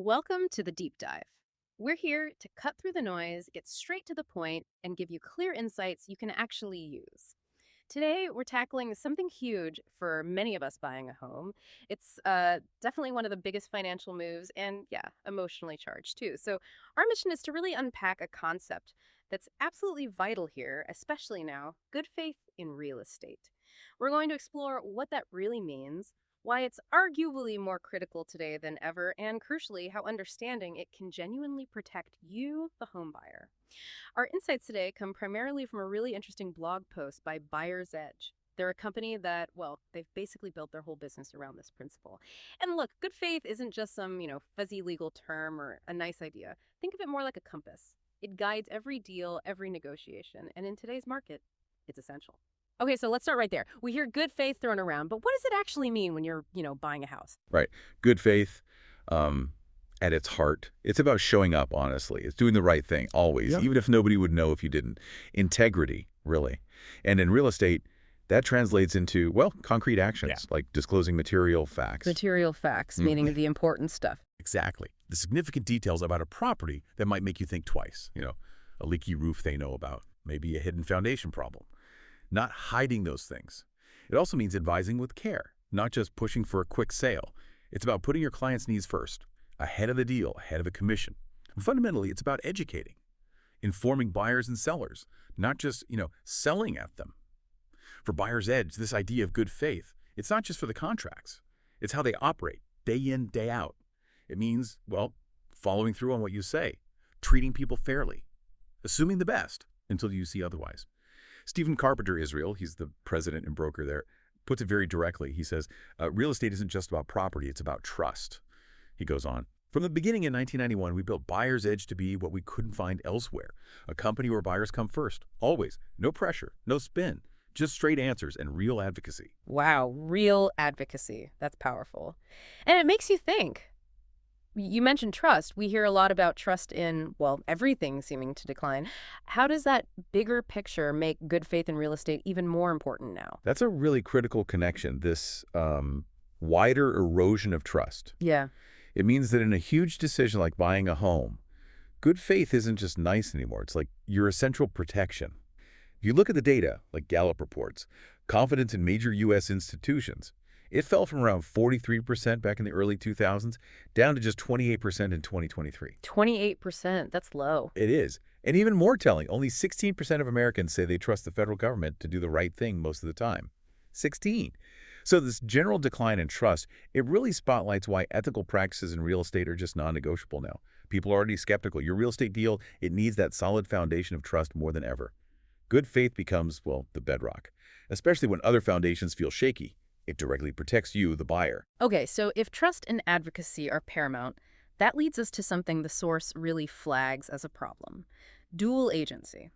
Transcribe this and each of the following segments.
Welcome to the deep dive. We're here to cut through the noise, get straight to the point, and give you clear insights you can actually use. Today, we're tackling something huge for many of us buying a home. It's definitely one of the biggest financial moves and, yeah, emotionally charged too. So, our mission is to really unpack a concept that's absolutely vital here, especially now: good faith in real estate. We're going to explore what that really means, why it's arguably more critical today than ever, and crucially, how understanding it can genuinely protect you, the home buyer. Our insights today come primarily from a really interesting blog post by Buyer's Edge. They're a company that, well, they've basically built their whole business around this principle. And look, good faith isn't just some, fuzzy legal term or a nice idea. Think of it more like a compass. It guides every deal, every negotiation, and in today's market, it's essential. Okay, so let's start right there. We hear good faith thrown around, but what does it actually mean when you're, buying a house? Right. Good faith, um, at its heart, it's about showing up, honestly. It's doing the right thing, always, Yep. even if nobody would know if you didn't. Integrity, really. And in real estate, that translates into, well, concrete Yeah. actions, like disclosing material facts. Material facts, Mm. meaning the important stuff. Exactly. The significant details about a property that might make you think twice. A leaky roof they know about, maybe a hidden foundation problem. Not hiding those things. It also means advising with care, not just pushing for a quick sale. It's about putting your client's needs first, ahead of the deal, ahead of a commission. And fundamentally, it's about educating, informing buyers and sellers, not just, selling at them. For Buyer's Edge, this idea of good faith, it's not just for the contracts. It's how they operate, day in, day out. It means, well, following through on what you say, treating people fairly, assuming the best until you see otherwise. Stephen Carpenter Israel, he's the president and broker there, puts it very directly. He says, real estate isn't just about property, it's about trust. He goes on, from the beginning in 1991, we built Buyer's Edge to be what we couldn't find elsewhere. A company where buyers come first, always. No pressure, no spin, just straight answers and real advocacy. Wow, real advocacy. That's powerful. And it makes you think. You mentioned trust. We hear a lot about trust in, well, everything seeming to decline. How does that bigger picture make good faith in real estate even more important now? That's a really critical connection, this wider erosion of trust. Yeah. It means that in a huge decision like buying a home, good faith isn't just nice anymore. It's like your essential protection. If you look at the data, like Gallup reports, confidence in major U.S. institutions, it fell from around 43% back in the early 2000s down to just 28% in 2023. 28%. That's low. It is. And even more telling, only 16% of Americans say they trust the federal government to do the right thing most of the time. 16. So this general decline in trust, it really spotlights why ethical practices in real estate are just non-negotiable now. People are already skeptical. Your real estate deal, it needs that solid foundation of trust more than ever. Good faith becomes, well, the bedrock, especially when other foundations feel shaky. It directly protects you, the buyer. Okay, so if trust and advocacy are paramount, that leads us to something the source really flags as a problem: dual agency.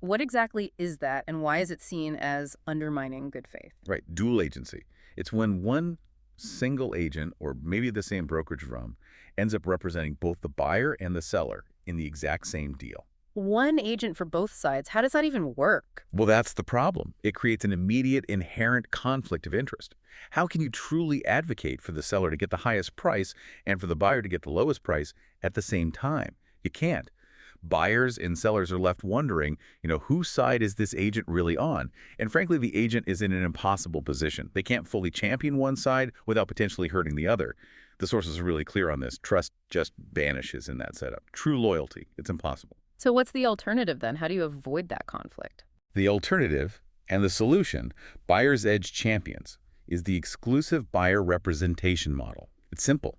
What exactly is that, and why is it seen as undermining good faith? Right, dual agency. It's when one single agent, or maybe the same brokerage firm, ends up representing both the buyer and the seller in the exact same deal. One agent for both sides. How does that even work? Well, that's the problem. It creates an immediate inherent conflict of interest. How can you truly advocate for the seller to get the highest price and for the buyer to get the lowest price at the same time? You can't. Buyers and sellers are left wondering, whose side is this agent really on? And frankly, the agent is in an impossible position. They can't fully champion one side without potentially hurting the other. The sources are really clear on this. Trust just vanishes in that setup. True loyalty, it's impossible. So what's the alternative then? How do you avoid that conflict? The alternative and the solution Buyer's Edge champions is the exclusive buyer representation model. It's simple.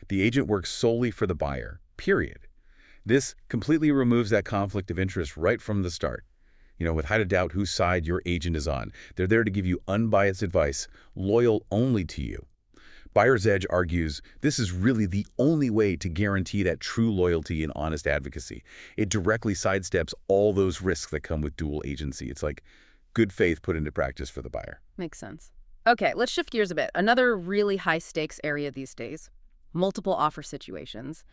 The agent works solely for the buyer, period. This completely removes that conflict of interest right from the start. Without a doubt whose side your agent is on. They're there to give you unbiased advice, loyal only to you. Buyer's Edge argues this is really the only way to guarantee that true loyalty and honest advocacy. It directly sidesteps all those risks that come with dual agency. It's like good faith put into practice for the buyer. Makes sense. Okay, let's shift gears a bit. Another really high-stakes area these days: multiple offer situations,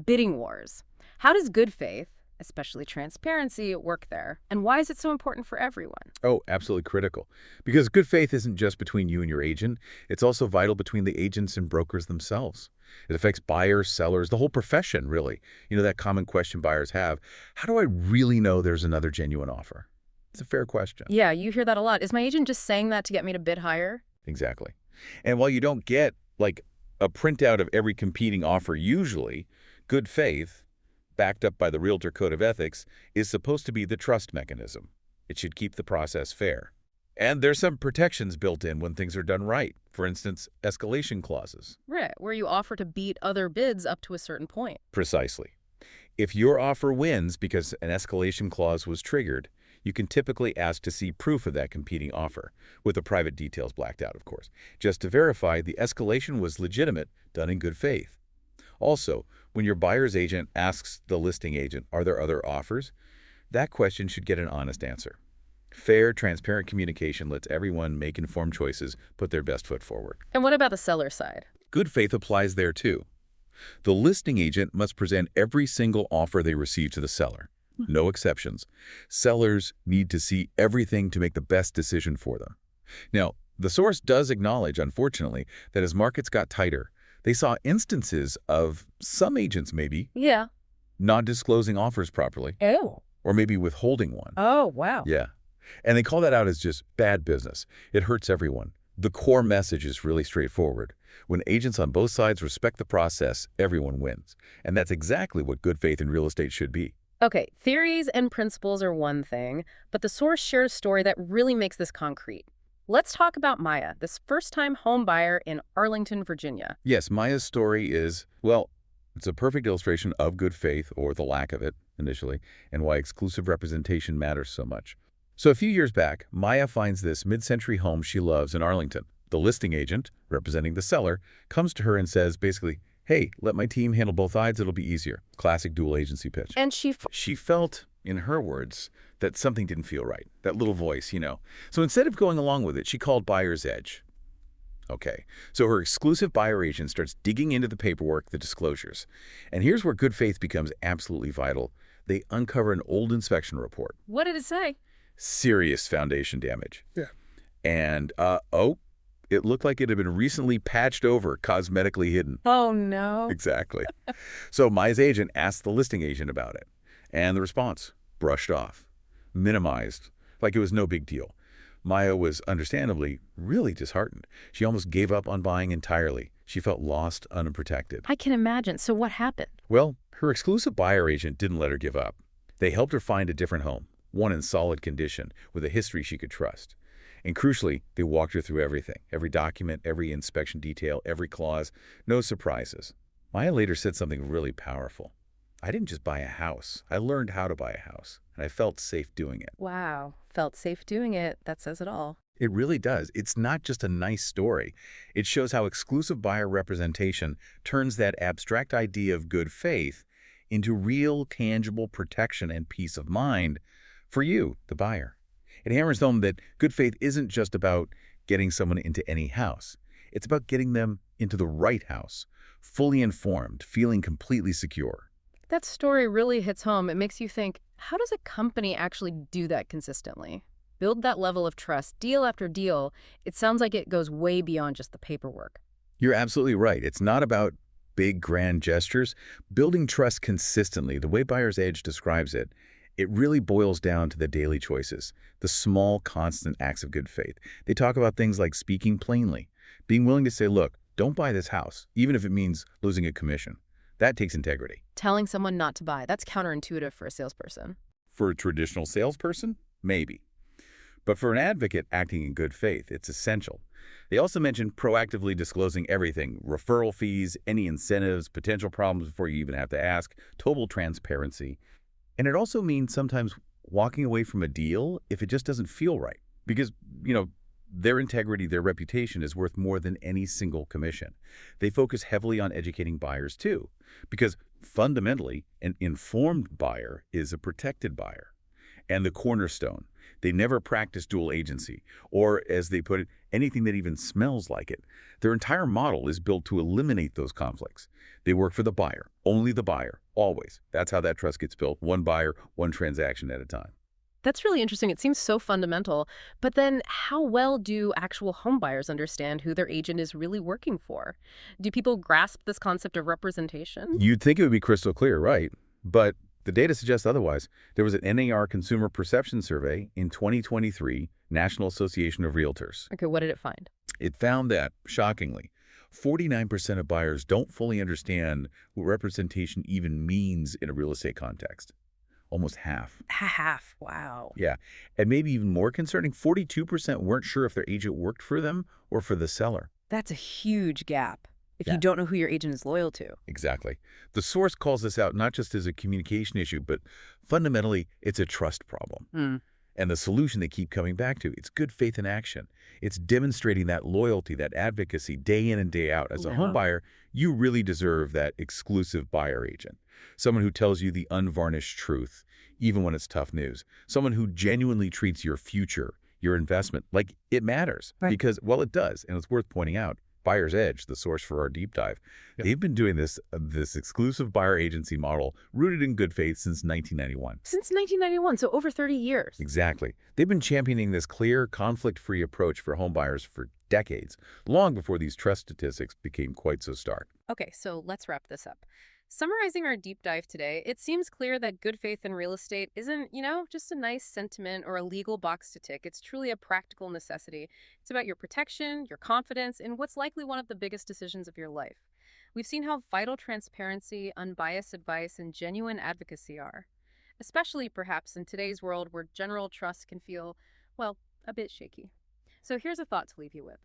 bidding wars. How does good faith, especially transparency, work there? And why is it so important for everyone? Oh, absolutely critical. Because good faith isn't just between you and your agent, it's also vital between the agents and brokers themselves. It affects buyers, sellers, the whole profession, really. That common question buyers have, how do I really know there's another genuine offer? It's a fair question. Yeah, you hear that a lot. Is my agent just saying that to get me to bid higher? Exactly. And while you don't get, like, a printout of every competing offer usually, good faith, backed up by the Realtor Code of Ethics, is supposed to be the trust mechanism. It should keep the process fair. And there's some protections built in when things are done right. For instance, escalation clauses. Right, where you offer to beat other bids up to a certain point. Precisely. If your offer wins because an escalation clause was triggered, you can typically ask to see proof of that competing offer, with the private details blacked out, of course, just to verify the escalation was legitimate, done in good faith. Also, when your buyer's agent asks the listing agent, are there other offers? That question should get an honest answer. Fair, transparent communication lets everyone make informed choices, put their best foot forward. And what about the seller side? Good faith applies there too. The listing agent must present every single offer they receive to the seller. No exceptions. Sellers need to see everything to make the best decision for them. Now, the source does acknowledge, unfortunately, that as markets got tighter, they saw instances of some agents maybe Yeah. not disclosing offers properly, Oh. or maybe withholding one. Oh, wow. Yeah. And they call that out as just bad business. It hurts everyone. The core message is really straightforward. When agents on both sides respect the process, everyone wins. And that's exactly what good faith in real estate should be. Okay, theories and principles are one thing, but the source shares a story that really makes this concrete. Let's talk about Maya, this first-time home buyer in Arlington, Virginia. Yes, Maya's story is, well, it's a perfect illustration of good faith, or the lack of it, initially, and why exclusive representation matters so much. So a few years back, Maya finds this mid-century home she loves in Arlington. The listing agent, representing the seller, comes to her and says, basically, hey, let my team handle both sides, it'll be easier. Classic dual agency pitch. And She felt, in her words, that something didn't feel right. That little voice. So instead of going along with it, she called buyer's edge. Okay, so her exclusive buyer agent starts digging into the paperwork, the disclosures. And here's where good faith becomes absolutely vital. They uncover an old inspection report. What did it say? Serious foundation damage. Yeah. And, it looked like it had been recently patched over, cosmetically hidden. Oh, no. Exactly. So Maya's agent asked the listing agent about it. And the response, brushed off, minimized, like it was no big deal. Maya was understandably really disheartened. She almost gave up on buying entirely. She felt lost, unprotected. I can imagine. So what happened? Well, her exclusive buyer agent didn't let her give up. They helped her find a different home, one in solid condition, with a history she could trust. And crucially, they walked her through everything, every document, every inspection detail, every clause, no surprises. Maya later said something really powerful. I didn't just buy a house. I learned how to buy a house, and I felt safe doing it. Wow. Felt safe doing it. That says it all. It really does. It's not just a nice story. It shows how exclusive buyer representation turns that abstract idea of good faith into real, tangible protection and peace of mind for you, the buyer. It hammers home that good faith isn't just about getting someone into any house. It's about getting them into the right house, fully informed, feeling completely secure. That story really hits home. It makes you think, how does a company actually do that consistently? Build that level of trust, deal after deal. It sounds like it goes way beyond just the paperwork. You're absolutely right. It's not about big, grand gestures. Building trust consistently, the way Buyer's Edge describes it, it really boils down to the daily choices, the small, constant acts of good faith. They talk about things like speaking plainly, being willing to say, look, don't buy this house, even if it means losing a commission. That takes integrity. Telling someone not to buy, that's counterintuitive for a salesperson. For a traditional salesperson, maybe. But for an advocate acting in good faith, it's essential. They also mention proactively disclosing everything, referral fees, any incentives, potential problems before you even have to ask, total transparency. And it also means sometimes walking away from a deal if it just doesn't feel right. Because, their integrity, their reputation is worth more than any single commission. They focus heavily on educating buyers too, because fundamentally, an informed buyer is a protected buyer. And the cornerstone, they never practice dual agency, or as they put it, anything that even smells like it. Their entire model is built to eliminate those conflicts. They work for the buyer, only the buyer, always. That's how that trust gets built, one buyer, one transaction at a time. That's really interesting. It seems so fundamental. But then how well do actual home buyers understand who their agent is really working for? Do people grasp this concept of representation? You'd think it would be crystal clear, right? But the data suggests otherwise. There was an NAR Consumer Perception Survey in 2023, National Association of Realtors. Okay, what did it find? It found that, shockingly, 49% of buyers don't fully understand what representation even means in a real estate context. Almost half. Half. Wow. Yeah. And maybe even more concerning, 42% weren't sure if their agent worked for them or for the seller. That's a huge gap if Yeah. you don't know who your agent is loyal to. Exactly. The source calls this out not just as a communication issue, but fundamentally, it's a trust problem. Hmm. And the solution they keep coming back to, it's good faith in action. It's demonstrating that loyalty, that advocacy day in and day out. As a home Yeah. buyer, you really deserve that exclusive buyer agent. Someone who tells you the unvarnished truth, even when it's tough news. Someone who genuinely treats your future, your investment, like it matters. Right. Because, well, it does. And it's worth pointing out, Buyer's Edge, the source for our deep dive, Yep. they've been doing this exclusive buyer agency model rooted in good faith since 1991. Since 1991, so over 30 years. Exactly. They've been championing this clear, conflict-free approach for home buyers for decades, long before these trust statistics became quite so stark. Okay, so let's wrap this up. Summarizing our deep dive today, it seems clear that good faith in real estate isn't, just a nice sentiment or a legal box to tick. It's truly a practical necessity. It's about your protection, your confidence, and what's likely one of the biggest decisions of your life. We've seen how vital transparency, unbiased advice, and genuine advocacy are, especially perhaps in today's world where general trust can feel, well, a bit shaky. So here's a thought to leave you with.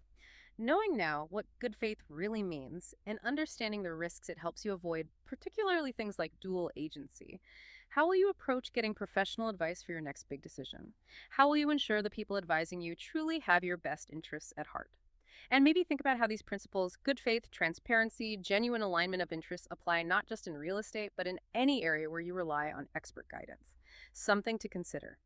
Knowing now what good faith really means and understanding the risks it helps you avoid, particularly things like dual agency, how will you approach getting professional advice for your next big decision? How will you ensure the people advising you truly have your best interests at heart? And maybe think about how these principles, good faith, transparency, genuine alignment of interests, apply not just in real estate, but in any area where you rely on expert guidance. Something to consider.